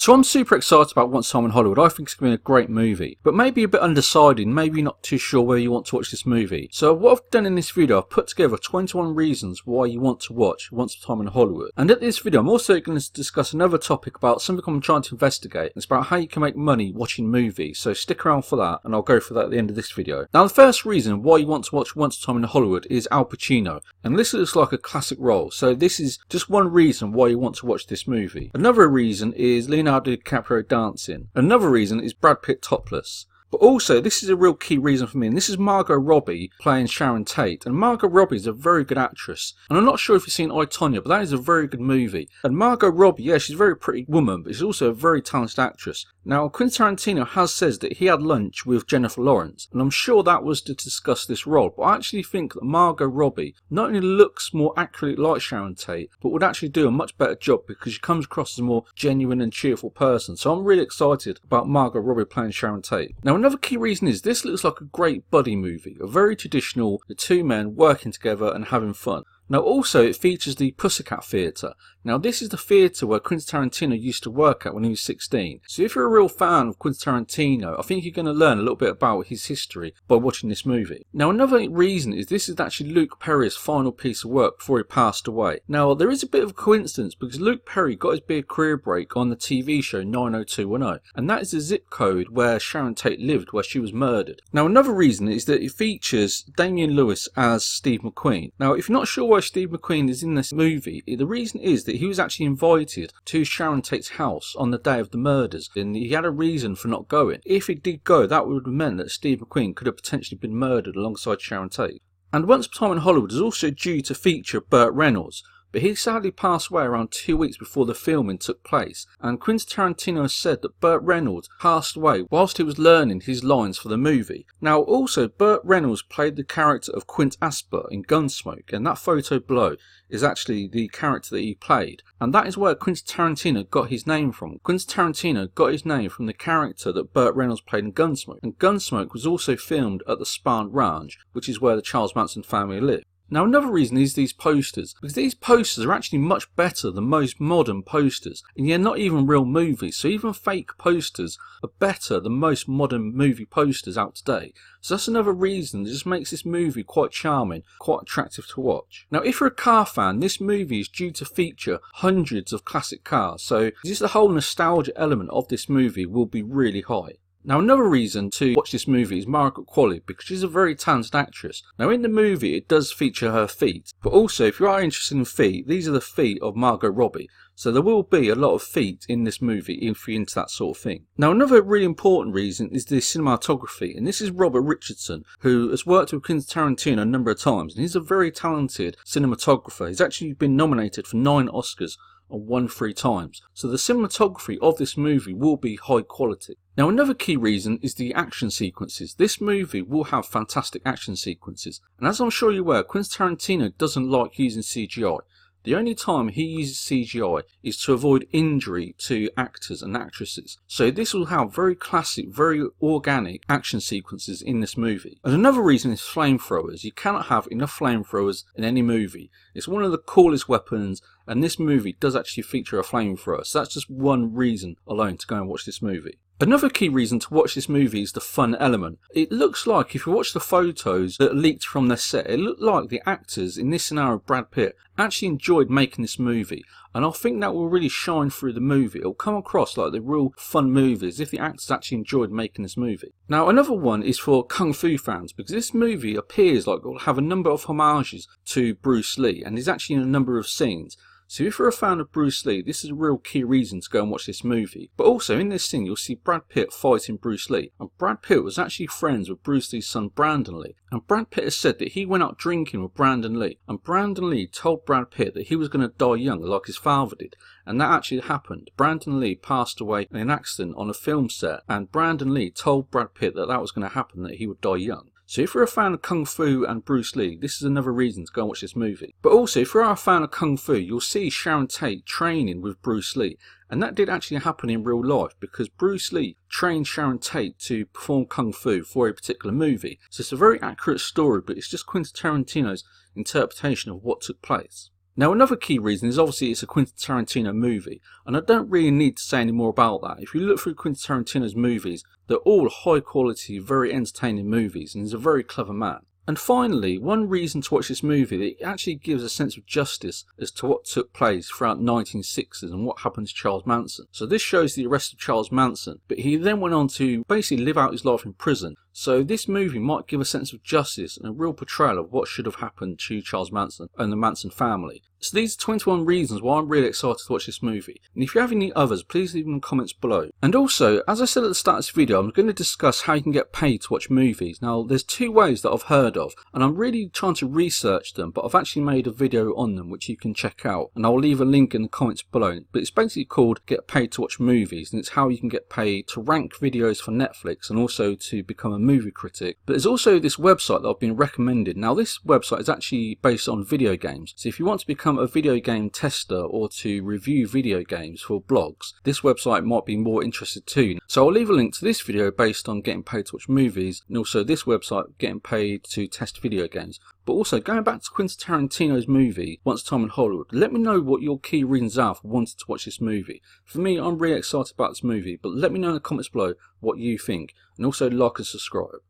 So I'm super excited about Once Time in Hollywood. I think it's going to be a great movie, but maybe a bit undecided, maybe not too sure whether you want to watch this movie. So what I've done in this video, I've put together 21 reasons why you want to watch Once Time in Hollywood. And at this video, I'm also going to discuss another topic about something I'm trying to investigate. It's about how you can make money watching movies. So stick around for that, and I'll go for that at the end of this video. Now, the first reason why you want to watch Once Time in Hollywood is Al Pacino. And this looks like a classic role. So this is just one reason why you want to watch this movie. Another reason is Leonardo DiCaprio dancing. Another reason is Brad Pitt topless. But also, this is a real key reason for me, and this is Margot Robbie playing Sharon Tate. And Margot Robbie is a very good actress. And I'm not sure if you've seen I, Tonya, but that is a very good movie. And Margot Robbie, yeah, she's a very pretty woman, but she's also a very talented actress. Now, Quentin Tarantino has said that he had lunch with Jennifer Lawrence, and I'm sure that was to discuss this role. But I actually think that Margot Robbie not only looks more accurately like Sharon Tate, but would actually do a much better job because she comes across as a more genuine and cheerful person. So I'm really excited about Margot Robbie playing Sharon Tate. Now, another key reason is this looks like a great buddy movie, a very traditional, the two men working together and having fun. Now also it features the Pussycat Theatre. Now this is the theatre where Quentin Tarantino used to work at when he was 16. So if you're a real fan of Quentin Tarantino, I think you're going to learn a little bit about his history by watching this movie. Now another reason is this is actually Luke Perry's final piece of work before he passed away. Now there is a bit of a coincidence because Luke Perry got his big career break on the TV show 90210, and that is the zip code where Sharon Tate lived, where she was murdered. Now another reason is that it features Damian Lewis as Steve McQueen. Now if you're not sure why Steve McQueen is in this movie, the reason is that he was actually invited to Sharon Tate's house on the day of the murders, and he had a reason for not going. If he did go, that would have meant that Steve McQueen could have potentially been murdered alongside Sharon Tate. And Once Time in Hollywood is also due to feature Burt Reynolds, but he sadly passed away around 2 weeks before the filming took place, and Quentin Tarantino has said that Burt Reynolds passed away whilst he was learning his lines for the movie. Now also, Burt Reynolds played the character of Quint Asper in Gunsmoke, and that photo below is actually the character that he played, and that is where Quentin Tarantino got his name from. Quentin Tarantino got his name from the character that Burt Reynolds played in Gunsmoke, and Gunsmoke was also filmed at the Spahn Ranch, which is where the Charles Manson family lived. Now another reason is these posters, because these posters are actually much better than most modern posters, and they're not even real movies, so even fake posters are better than most modern movie posters out today. So that's another reason that just makes this movie quite charming, quite attractive to watch. Now if you're a car fan, this movie is due to feature hundreds of classic cars, so just the whole nostalgia element of this movie will be really high. Now another reason to watch this movie is Margaret Qualley, because she's a very talented actress. Now in the movie it does feature her feet, but also if you are interested in feet, these are the feet of Margot Robbie. So there will be a lot of feet in this movie if you're into that sort of thing. Now another really important reason is the cinematography, and this is Robert Richardson, who has worked with Quentin Tarantino a number of times, and he's a very talented cinematographer. He's actually been nominated for 9 Oscars and won 3 times. So the cinematography of this movie will be high quality. Now another key reason is the action sequences. This movie will have fantastic action sequences, and as I'm sure you're aware, Quentin Tarantino doesn't like using CGI. The only time he uses CGI is to avoid injury to actors and actresses. So this will have very classic, very organic action sequences in this movie. And another reason is flamethrowers. You cannot have enough flamethrowers in any movie. It's one of the coolest weapons, and this movie does actually feature a flamethrower. So that's just one reason alone to go and watch this movie. Another key reason to watch this movie is the fun element. It looks like, if you watch the photos that leaked from their set, it looked like the actors, in this scenario Brad Pitt, actually enjoyed making this movie. And I think that will really shine through the movie. It'll come across like the real fun movie, as if the actors actually enjoyed making this movie. Now another one is for Kung Fu fans, because this movie appears like it will have a number of homages to Bruce Lee, and is actually in a number of scenes. So if you're a fan of Bruce Lee, this is a real key reason to go and watch this movie. But also in this scene you'll see Brad Pitt fighting Bruce Lee. And Brad Pitt was actually friends with Bruce Lee's son Brandon Lee. And Brad Pitt has said that he went out drinking with Brandon Lee. And Brandon Lee told Brad Pitt that he was going to die young like his father did. And that actually happened. Brandon Lee passed away in an accident on a film set. And Brandon Lee told Brad Pitt that that was going to happen, that he would die young. So if you're a fan of Kung Fu and Bruce Lee, this is another reason to go and watch this movie. But also, if you're a fan of Kung Fu, you'll see Sharon Tate training with Bruce Lee. And that did actually happen in real life, because Bruce Lee trained Sharon Tate to perform Kung Fu for a particular movie. So it's a very accurate story, but it's just Quentin Tarantino's interpretation of what took place. Now, another key reason is obviously it's a Quentin Tarantino movie, and I don't really need to say any more about that. If you look through Quentin Tarantino's movies, they're all high quality, very entertaining movies, and he's a very clever man. And finally, one reason to watch this movie, that it actually gives a sense of justice as to what took place throughout the 1960s and what happened to Charles Manson. So this shows the arrest of Charles Manson, but he then went on to basically live out his life in prison. So this movie might give a sense of justice and a real portrayal of what should have happened to Charles Manson and the Manson family. So these are 21 reasons why I'm really excited to watch this movie. And if you have any others, please leave them in the comments below. And also, as I said at the start of this video, I'm going to discuss how you can get paid to watch movies. Now, there's two ways that I've heard of, and I'm really trying to research them, but I've actually made a video on them which you can check out. And I'll leave a link in the comments below. But it's basically called Get Paid to Watch Movies, and it's how you can get paid to rank videos for Netflix and also to become a movie critic. But there's also this website that I've been recommended. Now, this website is actually based on video games. So if you want to become a video game tester or to review video games for blogs, this website might be more interested too. So I'll leave a link to this video based on getting paid to watch movies, and also this website getting paid to test video games. But also, going back to Quentin Tarantino's movie Once Upon a Time in Hollywood, let me know what your key reasons are for wanting to watch this movie. For me, I'm really excited about this movie, but let me know in the comments below what you think, and also like and subscribe.